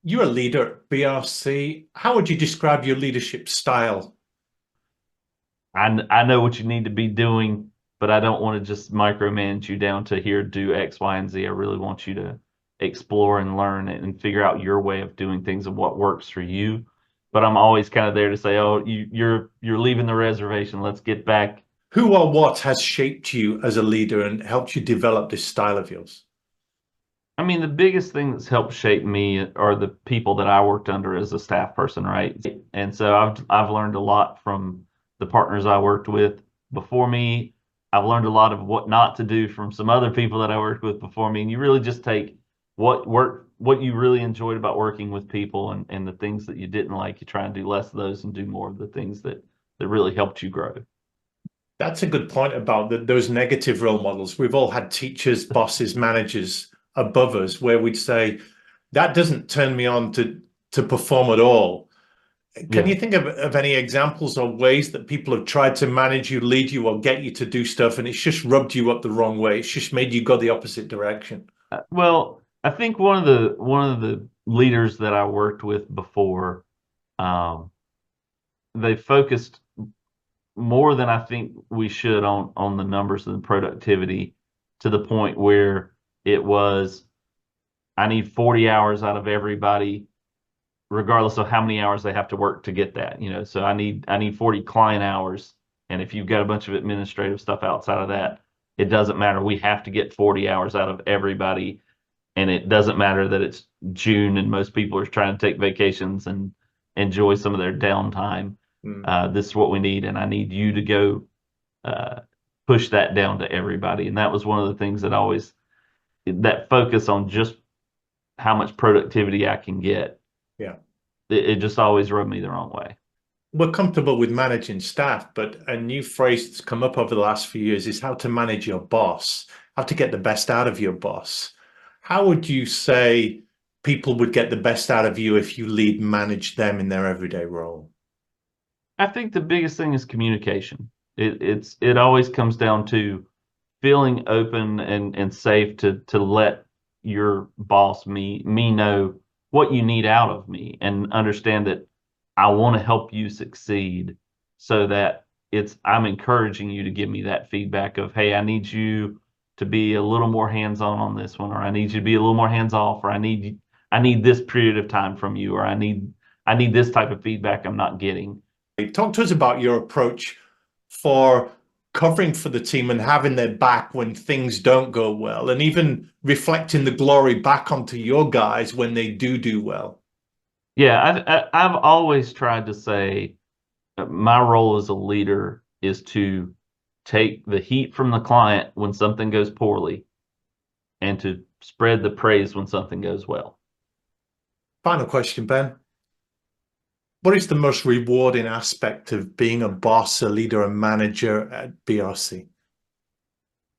You're a leader at BRC. How would you describe your leadership style? I know what you need to be doing, but I don't want to just micromanage you down to here, do X, Y, and Z. I really want you to explore and learn and figure out your way of doing things and what works for you. But I'm always kind of there to say, oh, you're leaving the reservation. Let's get back. Who or what has shaped you as a leader and helped you develop this style of yours? I mean, the biggest thing that's helped shape me are the people that I worked under as a staff person, right? And so I've learned a lot from the partners I worked with before me. I've learned a lot of what not to do from some other people that I worked with before me. And you really just take what you really enjoyed about working with people and the things that you didn't like, you try and do less of those and do more of the things that really helped you grow. That's a good point about those negative role models. We've all had teachers, bosses, managers above us where we'd say, that doesn't turn me on to perform at all. Can Yeah. you think of any examples or ways that people have tried to manage you, lead you, or get you to do stuff, and it's just rubbed you up the wrong way? It's just made you go the opposite direction. Well, I think one of the leaders that I worked with before, um, they focused more than I think we should on the numbers and productivity to the point where it was I need 40 hours out of everybody, regardless of how many hours they have to work to get that. So I need 40 client hours, and if you've got a bunch of administrative stuff outside of that, it doesn't matter. We have to get 40 hours out of everybody, and it doesn't matter that it's June and most people are trying to take vacations and enjoy some of their downtime. Mm. This is what we need, and I need you to go uh, push that down to everybody. And that was one of the things that focus on just how much productivity I can get. Yeah. It just always rubbed me the wrong way. We're comfortable with managing staff, but a new phrase that's come up over the last few years is how to manage your boss, how to get the best out of your boss. How would you say people would get the best out of you if you manage them in their everyday role? I think the biggest thing is communication. It always comes down to feeling open and safe to let your boss me know what you need out of me and understand that I want to help you succeed so that I'm encouraging you to give me that feedback of, hey, I need you to be a little more hands-on on this one, or I need you to be a little more hands-off, or I need this period of time from you, or I need this type of feedback I'm not getting. Talk to us about your approach for covering for the team and having their back when things don't go well, and even reflecting the glory back onto your guys when they do well. Yeah, I've always tried to say my role as a leader is to take the heat from the client when something goes poorly and to spread the praise when something goes well. Final question, Ben. What is the most rewarding aspect of being a boss, a leader, a manager at BRC?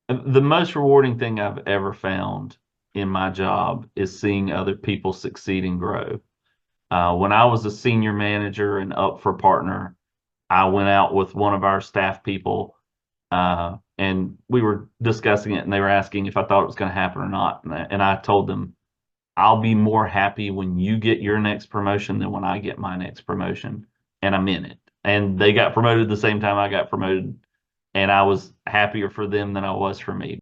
The most rewarding thing I've ever found in my job is seeing other people succeed and grow. When I was a senior manager and up for partner, I went out with one of our staff people, and we were discussing it, and they were asking if I thought it was going to happen or not. And I told them, I'll be more happy when you get your next promotion than when I get my next promotion. And I'm in it. And they got promoted the same time I got promoted. And I was happier for them than I was for me.